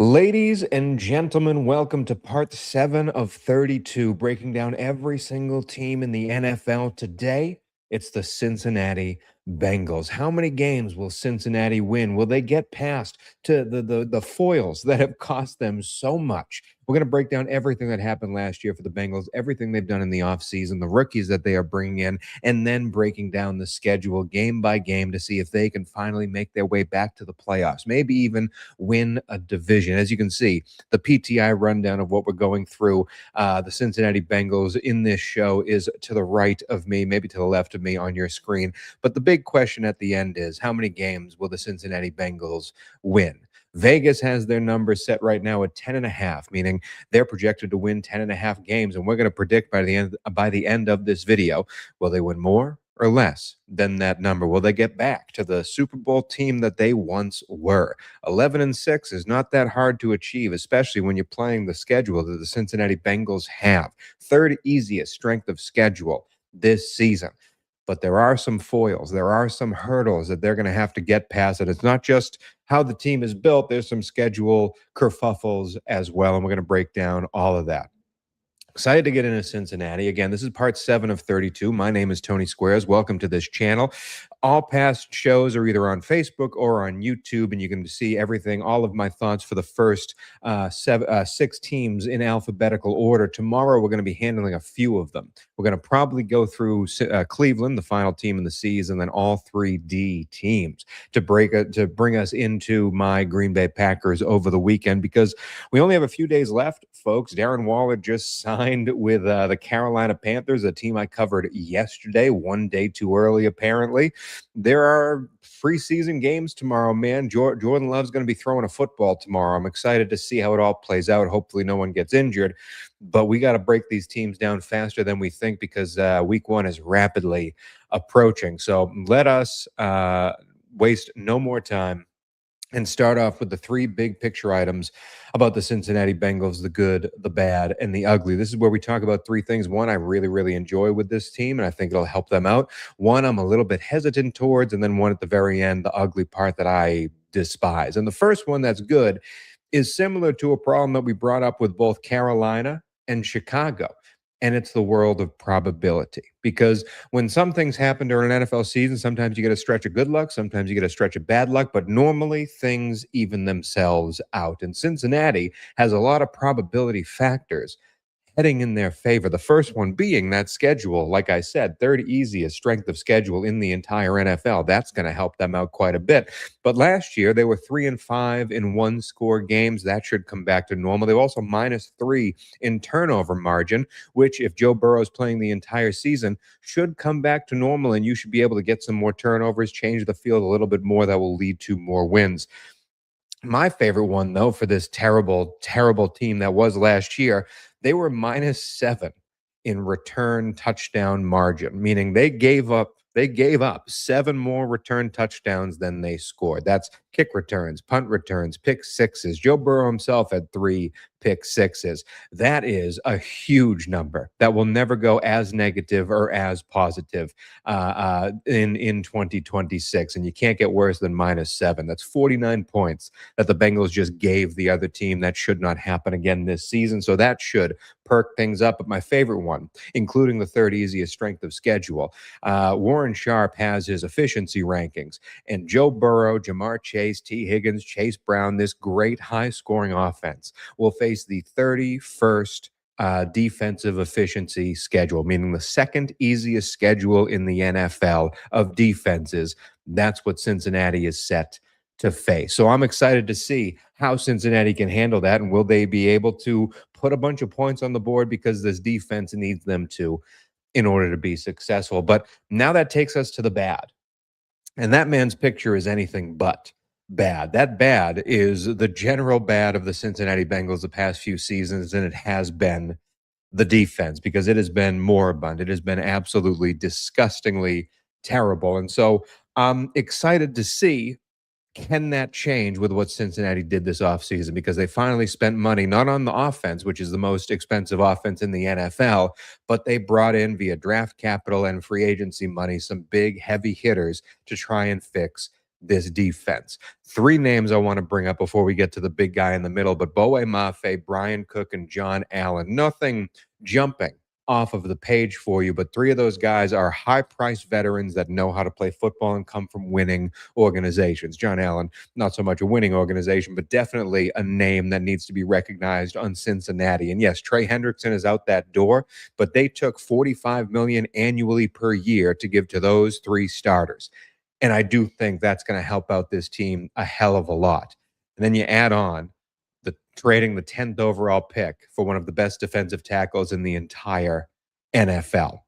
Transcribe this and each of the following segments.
Ladies and gentlemen, welcome to part 7 of 32, breaking down every single team in the NFL today. It's the Cincinnati Bengals. How many games will Cincinnati win? Will they get past to the foils that have cost them so much? We're going to break down everything that happened last year for the Bengals, everything they've done in the offseason, the rookies that they are bringing in, and then breaking down the schedule game by game to see if they can finally make their way back to the playoffs, maybe even win a division. As you can see, the PTI rundown of what we're going through, the Cincinnati Bengals in this show is to the right of me, maybe to the left of me on your screen. But the big question at the end is, how many games will the Cincinnati Bengals win? Vegas has their number set right now at 10.5, meaning they're projected to win 10.5 games. And we're going to predict by the end of this video, will they win more or less than that number? Will they get back to the Super Bowl team that they once were? 11-6 is not that hard to achieve, especially when you're playing the schedule that the Cincinnati Bengals have. Third easiest strength of schedule this season. But there are some foils, there are some hurdles that they're going to have to get past. And it's not just how the team is built, there's some schedule kerfuffles as well. And we're going to break down all of that. Excited to get into Cincinnati. Again, this is part 7 of 32. My name is Tony Squares. Welcome to this channel. All past shows are either on Facebook or on YouTube, and you can see everything, all of my thoughts for the first 6 teams in alphabetical order. Tomorrow, we're going to be handling a few of them. We're going to probably go through Cleveland, the final team in the season, and then all 3 D teams to bring us into my Green Bay Packers over the weekend, because we only have a few days left, folks. Darren Waller just signed with the Carolina Panthers, a team I covered yesterday, one day too early, apparently. There are preseason games tomorrow, man. Jordan Love's going to be throwing a football tomorrow. I'm excited to see how it all plays out. Hopefully no one gets injured, but we got to break these teams down faster than we think, because week 1 is rapidly approaching. So let us waste no more time and start off with the 3 big picture items about the Cincinnati Bengals: the good, the bad, and the ugly. This is where we talk about 3 things. One, I really, really enjoy with this team, and I think it'll help them out. One, I'm a little bit hesitant towards, and then one at the very end, the ugly part that I despise. And the first one that's good is similar to a problem that we brought up with both Carolina and Chicago. And it's the world of probability, because when some things happen during an NFL season, sometimes you get a stretch of good luck, sometimes you get a stretch of bad luck, but normally things even themselves out. And Cincinnati has a lot of probability factors heading in their favor. The first one being that schedule. Like I said, 3rd easiest strength of schedule in the entire NFL. That's going to help them out quite a bit. But last year, they were 3-5 in 1-score games. That should come back to normal. They were also -3 in turnover margin, which, if Joe Burrow is playing the entire season, should come back to normal, and you should be able to get some more turnovers, change the field a little bit more. That will lead to more wins. My favorite one, though, for this terrible, terrible team that was last year, they were -7 in return touchdown margin, meaning they gave up 7 more return touchdowns than they scored. That's kick returns, punt returns, pick sixes. Joe Burrow himself had 3 pick sixes. That is a huge number that will never go as negative or as positive in 2026. And you can't get worse than -7. That's 49 points that the Bengals just gave the other team. That should not happen again this season. So that should perk things up. But my favorite one, including the 3rd easiest strength of schedule, Warren Sharp has his efficiency rankings. And Joe Burrow, Jamar Chase, T. Higgins, Chase Brown, this great high-scoring offense will face the 31st defensive efficiency schedule, meaning the 2nd easiest schedule in the NFL of defenses. That's what Cincinnati is set to face. So I'm excited to see how Cincinnati can handle that, and will they be able to put a bunch of points on the board, because this defense needs them to in order to be successful. But now that takes us to the bad. And that man's picture is anything but bad. That bad is the general bad of the Cincinnati Bengals the past few seasons, and it has been the defense, because it has been moribund. It has been absolutely disgustingly terrible. And so I'm excited to see, can that change with what Cincinnati did this offseason, because they finally spent money not on the offense, which is the most expensive offense in the NFL, but they brought in, via draft capital and free agency money, some big heavy hitters to try and fix this defense. Three names I want to bring up before we get to the big guy in the middle, but Bowe Mafe, Brian Cook, and John Allen. Nothing jumping off of the page for you, but three of those guys are high-priced veterans that know how to play football and come from winning organizations. John Allen, not so much a winning organization, but definitely a name that needs to be recognized on Cincinnati. And yes, Trey Hendrickson is out that door, but they took $45 million annually per year to give to those three starters. And I do think that's going to help out this team a hell of a lot. And then you add on the trading the 10th overall pick for one of the best defensive tackles in the entire NFL.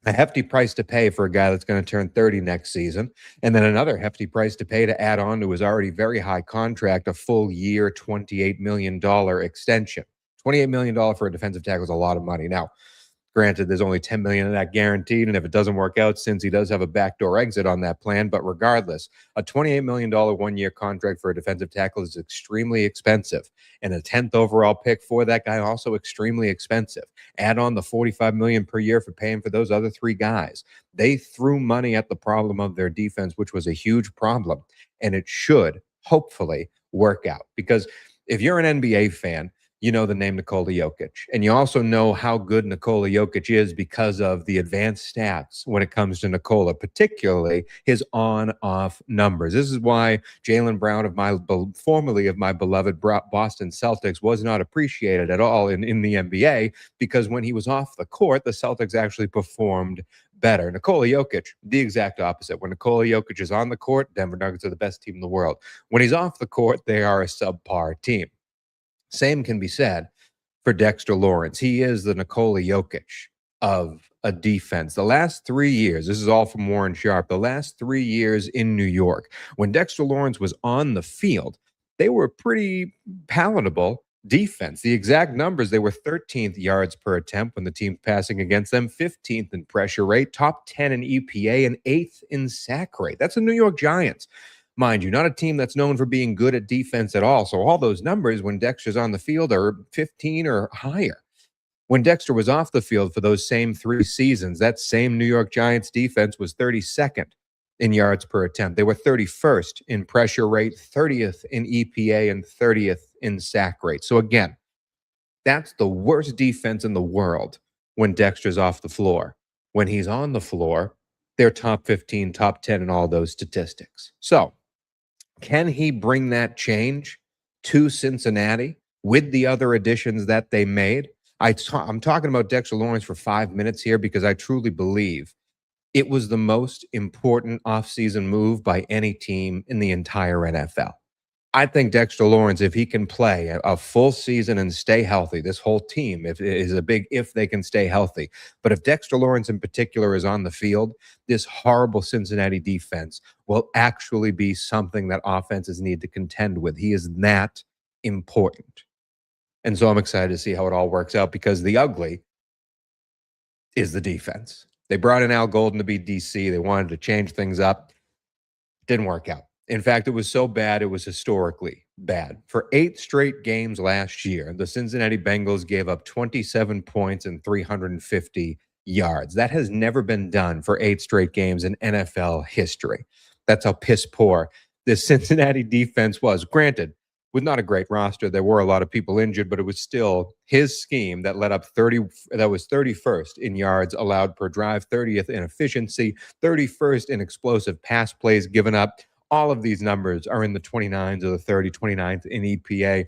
A hefty price to pay for a guy that's going to turn 30 next season, and then another hefty price to pay to add on to his already very high contract, a full year, $28 million extension. $28 million for a defensive tackle is a lot of money. Now, granted, there's only $10 million of that guaranteed, and if it doesn't work out, since he does have a backdoor exit on that plan, but regardless, a $28 million one-year contract for a defensive tackle is extremely expensive, and a 10th overall pick for that guy also extremely expensive. Add on the $45 million per year for paying for those other three guys. They threw money at the problem of their defense, which was a huge problem, and it should hopefully work out, because if you're an NBA fan, you know the name Nikola Jokic. And you also know how good Nikola Jokic is because of the advanced stats when it comes to Nikola, particularly his on-off numbers. This is why Jaylen Brown, formerly of my beloved Boston Celtics, was not appreciated at all in the NBA, because when he was off the court, the Celtics actually performed better. Nikola Jokic, the exact opposite. When Nikola Jokic is on the court, Denver Nuggets are the best team in the world. When he's off the court, they are a subpar team. Same can be said for Dexter Lawrence. He is the Nikola Jokic of a defense. The last 3 years, this is all from Warren Sharp, the last 3 years in New York, when Dexter Lawrence was on the field, they were pretty palatable defense. The exact numbers, they were 13th yards per attempt when the team's passing against them, 15th in pressure rate, top 10 in EPA, and 8th in sack rate. That's the New York Giants. Mind you, not a team that's known for being good at defense at all. So all those numbers when Dexter's on the field are 15 or higher. When Dexter was off the field for those same 3 seasons, that same New York Giants defense was 32nd in yards per attempt. They were 31st in pressure rate, 30th in EPA, and 30th in sack rate. So again, that's the worst defense in the world when Dexter's off the floor. When he's on the floor, they're top 15, top 10 in all those statistics. So can he bring that change to Cincinnati with the other additions that they made? I'm talking about Dexter Lawrence for 5 minutes here because I truly believe it was the most important offseason move by any team in the entire NFL. I think Dexter Lawrence, if he can play a full season and stay healthy, this whole team is a big if they can stay healthy. But if Dexter Lawrence in particular is on the field, this horrible Cincinnati defense will actually be something that offenses need to contend with. He is that important. And so I'm excited to see how it all works out, because the ugly is the defense. They brought in Al Golden to be DC. They wanted to change things up. Didn't work out. In fact, it was so bad, it was historically bad. For 8 straight games last year, the Cincinnati Bengals gave up 27 points and 350 yards. That has never been done for 8 straight games in NFL history. That's how piss poor this Cincinnati defense was. Granted, with not a great roster, there were a lot of people injured, but it was still his scheme that led up 30. That was 31st in yards allowed per drive, 30th in efficiency, 31st in explosive pass plays given up. All of these numbers are in the 29s or the 30, 29th in EPA.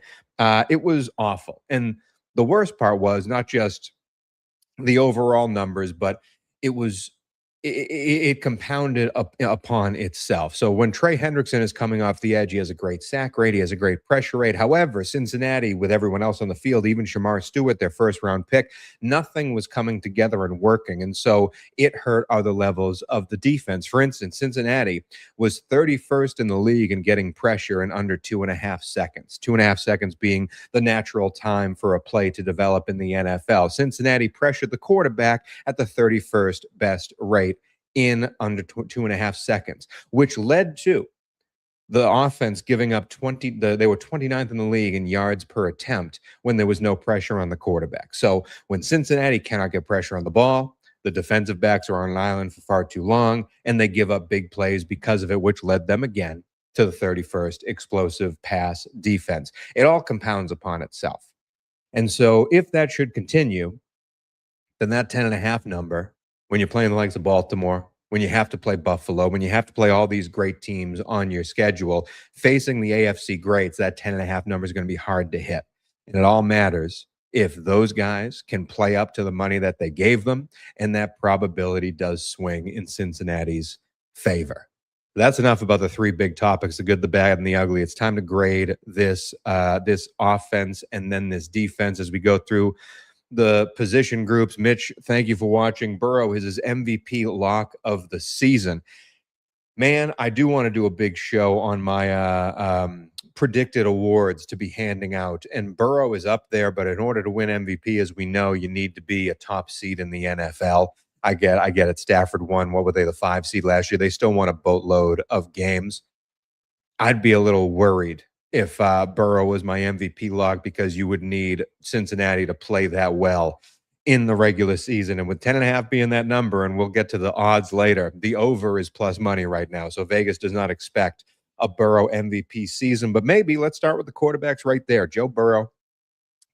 It was awful. And the worst part was not just the overall numbers, but it compounded upon itself. So when Trey Hendrickson is coming off the edge, he has a great sack rate, he has a great pressure rate. However, Cincinnati, with everyone else on the field, even Shamar Stewart, their first-round pick, nothing was coming together and working. And so it hurt other levels of the defense. For instance, Cincinnati was 31st in the league in getting pressure in under 2.5 seconds. 2.5 seconds being the natural time for a play to develop in the NFL. Cincinnati pressured the quarterback at the 31st best rate in under 2.5 seconds, which led to the offense giving up 20. They were 29th in the league in yards per attempt when there was no pressure on the quarterback. So when Cincinnati cannot get pressure on the ball, The defensive backs are on an island for far too long, and they give up big plays because of it, which led them again to the 31st explosive pass defense. It all compounds upon itself. And so if that should continue, then that 10.5 number, when you're playing the likes of Baltimore, when you have to play Buffalo, when you have to play all these great teams on your schedule, facing the AFC greats, that 10.5 number is going to be hard to hit. And it all matters if those guys can play up to the money that they gave them, and that probability does swing in Cincinnati's favor. That's enough about the three big topics: the good, the bad, and the ugly. It's time to grade this offense and then this defense as we go through the position groups. Mitch, thank you for watching. Burrow is his MVP lock of the season. Man, I do want to do a big show on my predicted awards to be handing out. And Burrow is up there, but in order to win MVP, as we know, you need to be a top seed in the NFL. I get it. Stafford won. What were they, the 5 seed last year? They still won a boatload of games. I'd be a little worried if Burrow was my MVP lock, because you would need Cincinnati to play that well in the regular season. And with 10.5 being that number, and we'll get to the odds later, the over is plus money right now. So Vegas does not expect a Burrow MVP season. But maybe let's start with the quarterbacks right there. Joe Burrow,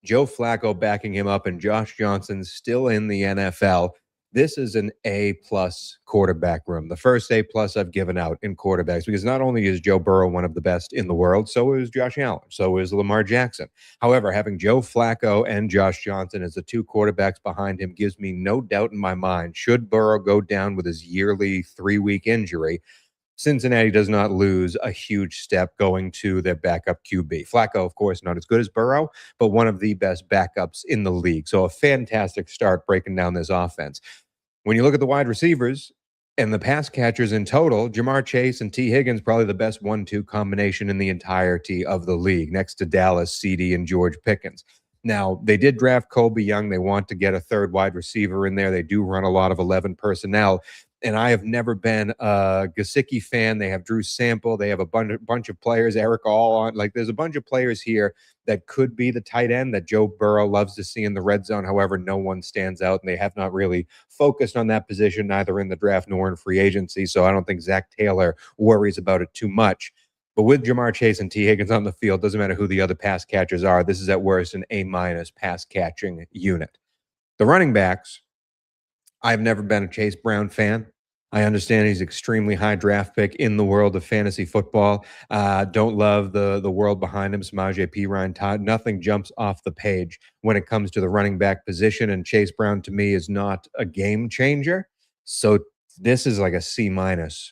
Joe Flacco backing him up, and Josh Johnson still in the NFL. This is an A-plus quarterback room. The first A-plus I've given out in quarterbacks, because not only is Joe Burrow one of the best in the world, so is Josh Allen, so is Lamar Jackson. However, having Joe Flacco and Josh Johnson as the two quarterbacks behind him gives me no doubt in my mind, should Burrow go down with his yearly 3-week injury, Cincinnati does not lose a huge step going to their backup QB. Flacco, of course, not as good as Burrow, but one of the best backups in the league. So a fantastic start breaking down this offense. When you look at the wide receivers and the pass catchers in total, Jamar Chase and T. Higgins, probably the best 1-2 combination in the entirety of the league, next to Dallas, CD, and George Pickens. Now, they did draft Colby Young. They want to get a third wide receiver in there. They do run a lot of 11 personnel. And I have never been a Gesicki fan. They have Drew Sample. They have a bunch of players, Eric All on. Like, there's a bunch of players here that could be the tight end that Joe Burrow loves to see in the red zone. However, no one stands out, and they have not really focused on that position, neither in the draft nor in free agency. So I don't think Zach Taylor worries about it too much. But with Jamar Chase and T. Higgins on the field, doesn't matter who the other pass catchers are, this is at worst an A- pass catching unit. The running backs, I've never been a Chase Brown fan. I understand he's extremely high draft pick in the world of fantasy football. Don't love the world behind him, Samaje Perine Todd. Nothing jumps off the page when it comes to the running back position, and Chase Brown to me is not a game changer. So this is like a C-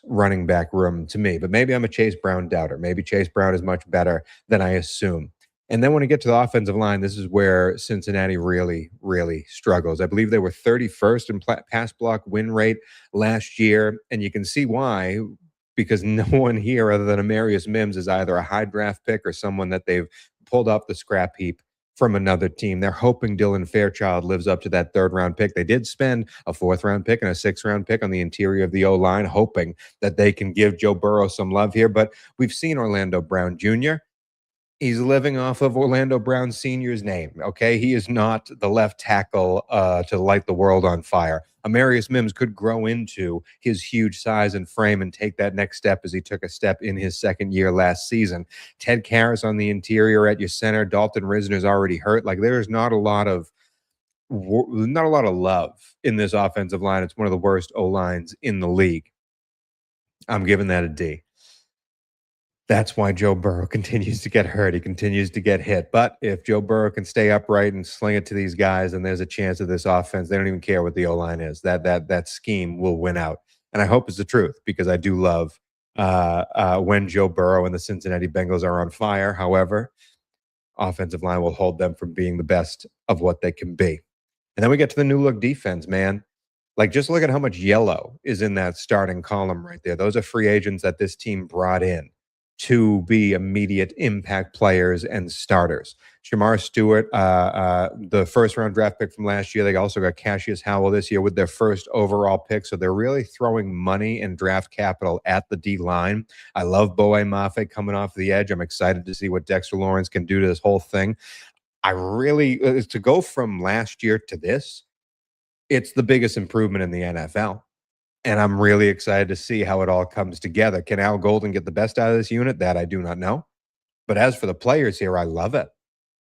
running back room to me. But maybe I'm a Chase Brown doubter. Maybe Chase Brown is much better than I assume. And then when you get to the offensive line, this is where Cincinnati really, really struggles. I believe they were 31st in pass block win rate last year. And you can see why, because no one here other than Amarius Mims is either a high draft pick or someone that they've pulled off the scrap heap from another team. They're hoping Dylan Fairchild lives up to that 3rd-round pick. They did spend a 4th-round pick and a 6th-round pick on the interior of the O-line, hoping that they can give Joe Burrow some love here. But we've seen Orlando Brown Jr., he's living off of Orlando Brown Sr.'s name, okay? He is not the left tackle to light the world on fire. Amarius Mims could grow into his huge size and frame and take that next step as he took a step in his 2nd year last season. Ted Karras on the interior at your center. Dalton Risner's already hurt. Like, there's not a lot of love in this offensive line. It's one of the worst O-lines in the league. I'm giving that a D. That's why Joe Burrow continues to get hurt. He continues to get hit. But if Joe Burrow can stay upright and sling it to these guys, then there's a chance of this offense. They don't even care what the O-line is. That scheme will win out. And I hope it's the truth, because I do love when Joe Burrow and the Cincinnati Bengals are on fire. However, offensive line will hold them from being the best of what they can be. And then we get to the new look defense, man. Like, just look at how much yellow is in that starting column right there. Those are free agents that this team brought in to be immediate impact players and starters. Shamar Stewart, the 1st-round draft pick from last year. They also got Cassius Howell this year with their 1st overall pick. So they're really throwing money and draft capital at the D-line. I love Boe Mafe coming off the edge. I'm excited to see what Dexter Lawrence can do to this whole thing. I really, to go from last year to this, It's the biggest improvement in the NFL, and I'm really excited to see how it all comes together. Can Al Golden get the best out of this unit? That I do not know. But as for the players here, I love it.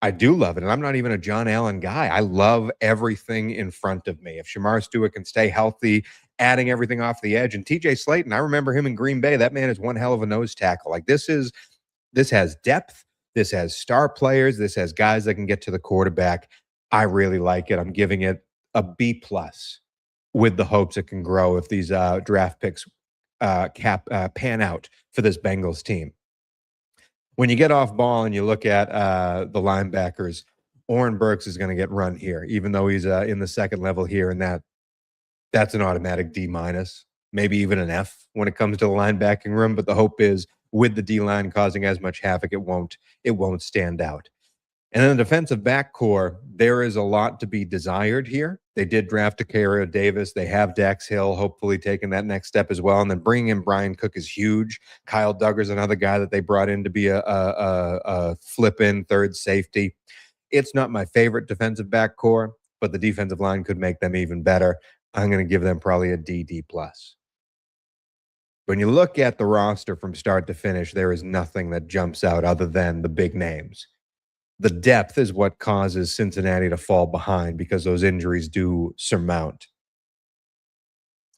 I do love it, and I'm not even a John Allen guy. I love everything in front of me. If Shamar Stewart can stay healthy, adding everything off the edge, and TJ Slayton, I remember him in Green Bay. That man is one hell of a nose tackle. Like this has depth. This has star players. This has guys that can get to the quarterback. I really like it. I'm giving it a B plus with the hopes it can grow if these draft picks pan out for this Bengals team. When you get off ball and you look at the linebackers, Oren Burks is going to get run here, even though he's in the second level here, and that's an automatic D minus, maybe even an F when it comes to the linebacking room. But the hope is with the D line causing as much havoc, it won't stand out. And then the defensive back core, there is a lot to be desired here. They did draft Takara Davis. They have Dax Hill, hopefully taking that next step as well. And then bringing in Brian Cook is huge. Kyle Duggar's another guy that they brought in to be a flip-in third safety. It's not my favorite defensive back core, but the defensive line could make them even better. I'm going to give them probably a D plus. When you look at the roster from start to finish, there is nothing that jumps out other than the big names. The depth is what causes Cincinnati to fall behind because those injuries do surmount.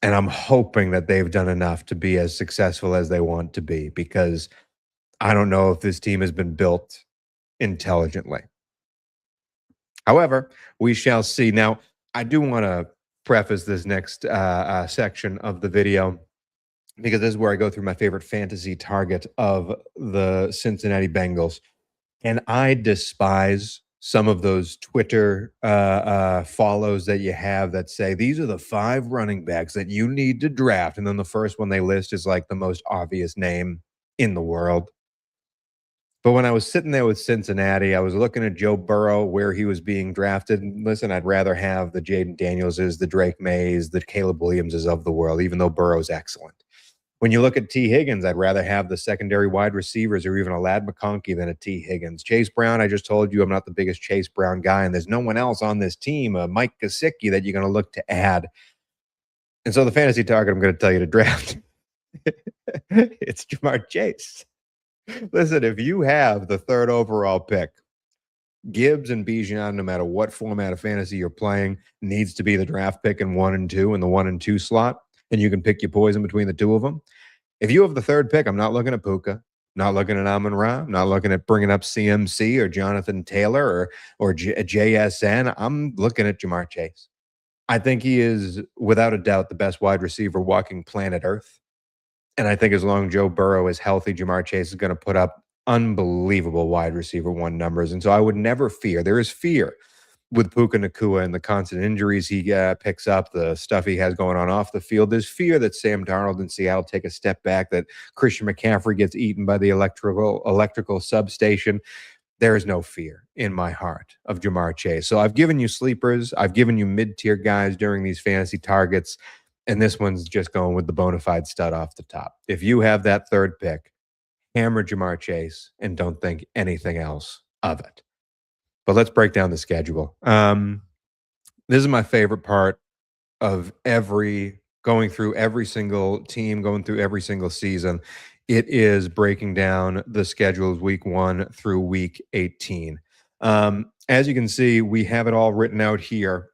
And I'm hoping that they've done enough to be as successful as they want to be because I don't know if this team has been built intelligently. However, we shall see. Now, I do want to preface this next section of the video because this is where I go through my favorite fantasy target of the Cincinnati Bengals. And I despise some of those Twitter follows that you have that say, these are the 5 running backs that you need to draft. And then the first one they list is like the most obvious name in the world. But when I was sitting there with Cincinnati, I was looking at Joe Burrow, where he was being drafted. And listen, I'd rather have the Jaden Danielses, the Drake Mays, the Caleb Williamses of the world, even though Burrow's excellent. When you look at T. Higgins, I'd rather have the secondary wide receivers or even a Lad McConkey than a T. Higgins. Chase Brown, I just told you I'm not the biggest Chase Brown guy, and there's no one else on this team, Mike Gesicki, that you're going to look to add. And so the fantasy target I'm going to tell you to draft, it's Jamar Chase. Listen, if you have the 3rd overall pick, Gibbs and Bijan, no matter what format of fantasy you're playing, needs to be the draft pick in 1 and 2 in the 1 and 2 slot. And you can pick your poison between the two of them. If you have the 3rd pick, I'm not looking at Puka, not looking at Amon-Ra, not looking at bringing up CMC or Jonathan Taylor or JSN. I'm looking at Jamar Chase. I think he is, without a doubt, the best wide receiver walking planet Earth. And I think as long as Joe Burrow is healthy, Jamar Chase is going to put up unbelievable wide receiver 1 numbers. And so I would never fear. There is fear with Puka Nacua and the constant injuries he picks up, the stuff he has going on off the field. There's fear that Sam Darnold in Seattle take a step back, that Christian McCaffrey gets eaten by the electrical substation. There is no fear in my heart of Jamar Chase. So I've given you sleepers. I've given you mid-tier guys during these fantasy targets, and this one's just going with the bona fide stud off the top. If you have that 3rd pick, hammer Jamar Chase and don't think anything else of it. But let's break down the schedule. This is my favorite part of going through every single team, going through every single season. It is breaking down the schedules week 1 through week 18. As you can see, we have it all written out here.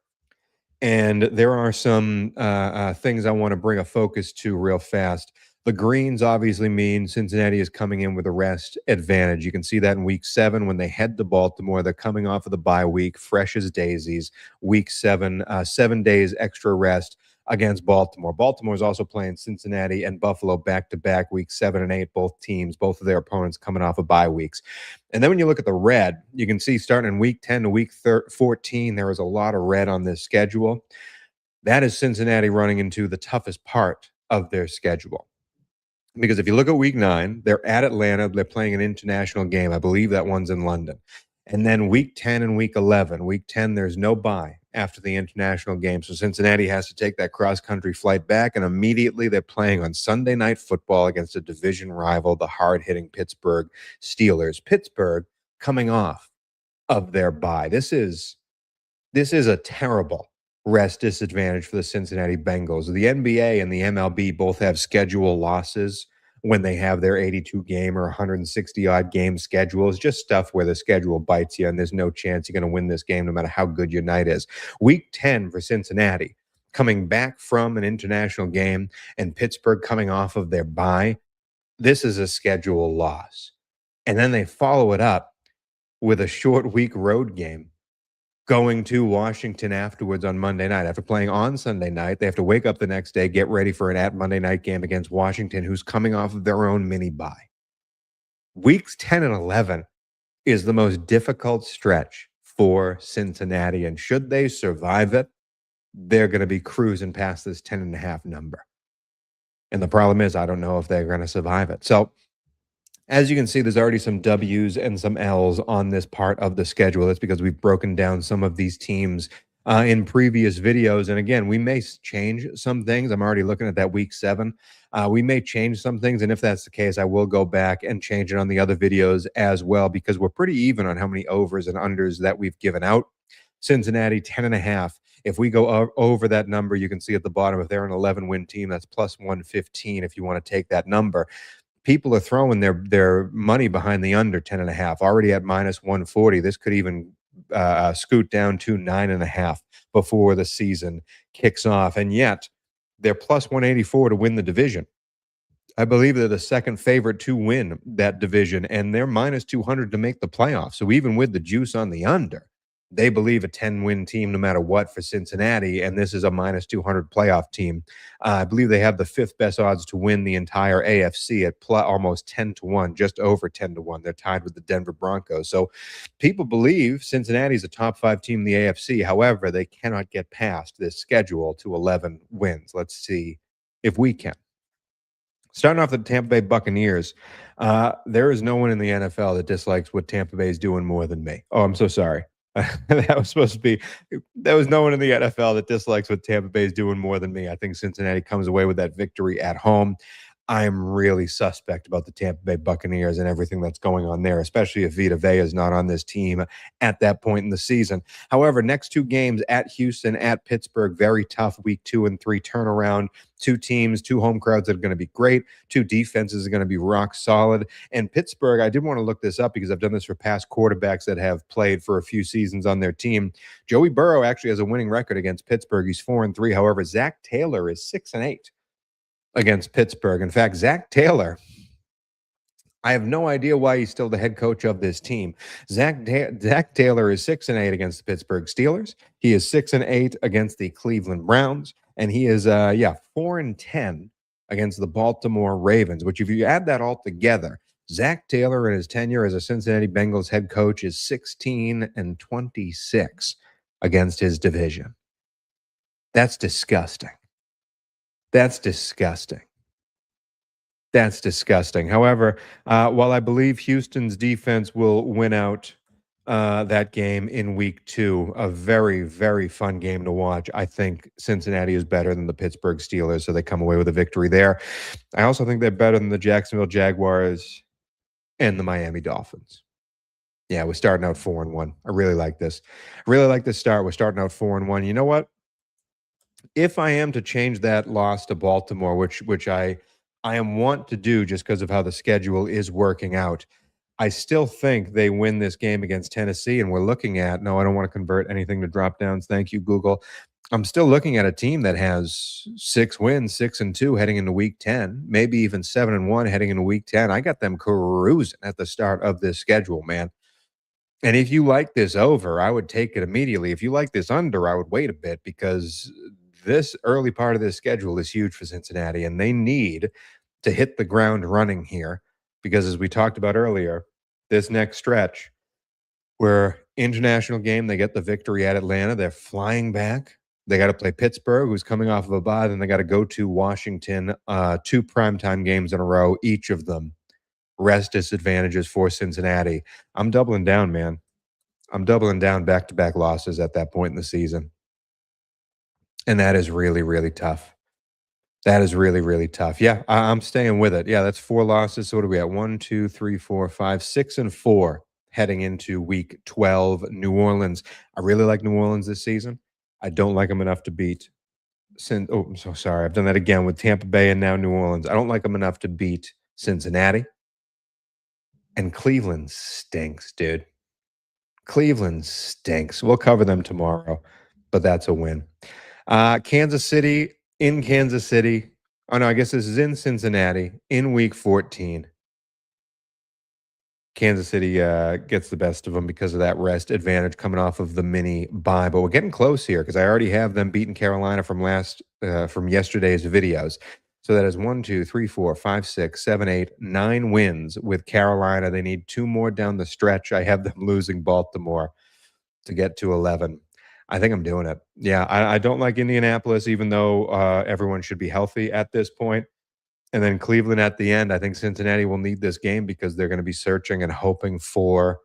And there are some things I want to bring a focus to real fast. The greens obviously mean Cincinnati is coming in with a rest advantage. You can see that in week 7 when they head to Baltimore. They're coming off of the bye week, fresh as daisies. Week 7, 7 days extra rest against Baltimore. Baltimore is also playing Cincinnati and Buffalo back-to-back, week 7 and 8, both teams, both of their opponents coming off of bye weeks. And then when you look at the red, you can see starting in week 10 to week 14, there is a lot of red on this schedule. That is Cincinnati running into the toughest part of their schedule. Because if you look at week 9, they're at Atlanta. They're playing an international game. I believe that one's in London. And then week 10 and week 11. Week 10, there's no bye after the international game. So Cincinnati has to take that cross-country flight back, and immediately they're playing on Sunday Night Football against a division rival, the hard-hitting Pittsburgh Steelers. Pittsburgh coming off of their bye. This is a terrible rest disadvantage for the Cincinnati Bengals. The NBA and the MLB both have schedule losses when they have their 82 game or 160 odd game schedules, just stuff where the schedule bites you and there's no chance you're going to win this game no matter how good your night is. Week 10 for Cincinnati, coming back from an international game and Pittsburgh coming off of their bye, this is a schedule loss. And then they follow it up with a short week road game going to Washington afterwards on Monday night. After playing on Sunday night, they have to wake up the next day, get ready for an at Monday night game against Washington, who's coming off of their own mini bye. Weeks 10 and 11 is the most difficult stretch for Cincinnati, and should they survive it, they're going to be cruising past this 10.5 number. And the problem is, I don't know if they're going to survive it. So, as you can see, there's already some W's and some L's on this part of the schedule. That's because we've broken down some of these teams in previous videos. And again, we may change some things. I'm already looking at that week 7. We may change some things. And if that's the case, I will go back and change it on the other videos as well, because we're pretty even on how many overs and unders that we've given out. Cincinnati, 10.5. If we go over that number, you can see at the bottom, if they're an 11-win team, that's plus 115 if you want to take that number. People are throwing their money behind the under 10.5, already at minus 140. This could even scoot down to 9.5 before the season kicks off. And yet they're plus 184 to win the division. I believe they're the second favorite to win that division, and they're minus 200 to make the playoffs. So even with the juice on the under, they believe a 10-win team no matter what for Cincinnati, and this is a minus 200 playoff team. I believe they have the 5th best odds to win the entire AFC at almost 10-1, just over 10-1. They're tied with the Denver Broncos. So people believe Cincinnati is a top 5 team in the AFC. However, they cannot get past this schedule to 11 wins. Let's see if we can. Starting off the Tampa Bay Buccaneers, there is no one in the NFL that dislikes what Tampa Bay is doing more than me. Oh, I'm so sorry. That was supposed to be, there was no one in the NFL that dislikes what Tampa Bay is doing more than me. I think Cincinnati comes away with that victory at home. I'm really suspect about the Tampa Bay Buccaneers and everything that's going on there, especially if Vita Vea is not on this team at that point in the season. However, next 2 games at Houston, at Pittsburgh, very tough week 2 and 3 turnaround. 2 teams, 2 home crowds that are going to be great. 2 defenses are going to be rock solid. And Pittsburgh, I did want to look this up because I've done this for past quarterbacks that have played for a few seasons on their team. Joey Burrow actually has a winning record against Pittsburgh. He's 4-3. However, Zach Taylor is 6-8. against Pittsburgh. In fact, Zach Taylor, I have no idea why he's still the head coach of this team. Zach Taylor is 6-8 against the Pittsburgh Steelers. He is 6-8 against the Cleveland Browns, and he is 4-10 against the Baltimore Ravens. Which, if you add that all together, Zach Taylor in his tenure as a Cincinnati Bengals head coach is 16-26 against his division. That's disgusting. That's disgusting. That's disgusting. However, while I believe Houston's defense will win out that game in week 2, a very, very fun game to watch, I think Cincinnati is better than the Pittsburgh Steelers, so they come away with a victory there. I also think they're better than the Jacksonville Jaguars and the Miami Dolphins. Yeah, we're starting out 4-1. I really like this. I really like this start. We're starting out 4-1. You know what? If I am to change that loss to Baltimore, which I am want to do just because of how the schedule is working out, I still think they win this game against Tennessee. And we're looking at, no, I don't want to convert anything to drop downs. Thank you, Google. I'm still looking at a team that has 6 wins, 6-2 heading into week 10, maybe even 7-1 heading into week 10. I got them cruising at the start of this schedule, man. And if you like this over, I would take it immediately. If you like this under, I would wait a bit, because this early part of this schedule is huge for Cincinnati, and they need to hit the ground running here, because as we talked about earlier, this next stretch, where international game, they get the victory at Atlanta, they're flying back. They got to play Pittsburgh, who's coming off of a bye, then they got to go to Washington, 2 primetime games in a row, each of them rest disadvantages for Cincinnati. I'm doubling down, man. I'm doubling down back-to-back losses at that point in the season. And that is really, really tough. That is really, really tough. Yeah, I'm staying with it. Yeah, that's 4 losses. So what are we at? 1, 2, 3, 4, 5, 6-4 heading into week 12. New Orleans. I really like New Orleans this season. I don't like them enough to beat I'm so sorry. I've done that again with Tampa Bay and now New Orleans. I don't like them enough to beat Cincinnati, and Cleveland stinks, dude. Cleveland stinks. We'll cover them tomorrow, but that's a win. Kansas City in Kansas City. Oh, no, I guess this is in Cincinnati in week 14. Kansas City gets the best of them because of that rest advantage coming off of the mini bye. But we're getting close here because I already have them beating Carolina from yesterday's videos. So that is 1, 2, 3, 4, 5, 6, 7, 8, 9 wins with Carolina. They need 2 more down the stretch. I have them losing Baltimore to get to 11. I think I'm doing it. Yeah, I don't like Indianapolis, even though everyone should be healthy at this point. And then Cleveland at the end. I think Cincinnati will need this game because they're going to be searching and hoping for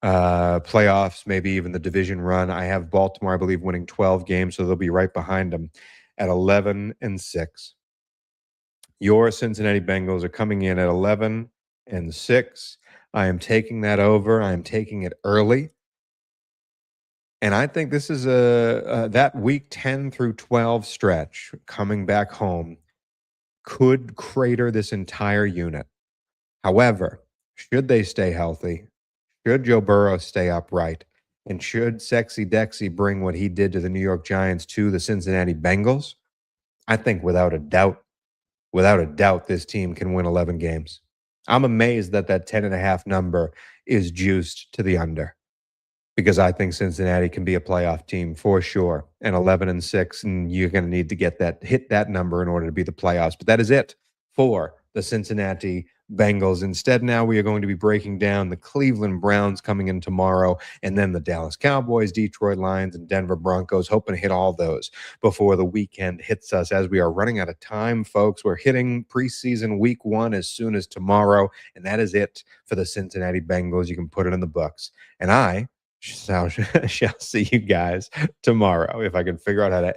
playoffs, maybe even the division run. I have Baltimore, I believe, winning 12 games, so they'll be right behind them at 11-6. Your Cincinnati Bengals are coming in at 11-6. I am taking that over. I am taking it early. And I think this is that week 10 through 12 stretch coming back home could crater this entire unit. However, should they stay healthy, should Joe Burrow stay upright, and should Sexy Dexy bring what he did to the New York Giants to the Cincinnati Bengals, I think without a doubt, this team can win 11 games. I'm amazed that 10.5 number is juiced to the under, because I think Cincinnati can be a playoff team for sure. And 11-6, and you're going to need to hit that number in order to be the playoffs. But that is it for the Cincinnati Bengals. Instead, now we are going to be breaking down the Cleveland Browns coming in tomorrow, and then the Dallas Cowboys, Detroit Lions, and Denver Broncos, hoping to hit all those before the weekend hits us. As we are running out of time, folks, we're hitting preseason week 1 as soon as tomorrow, and that is it for the Cincinnati Bengals. You can put it in the books. And I shall see you guys tomorrow if I can figure out how to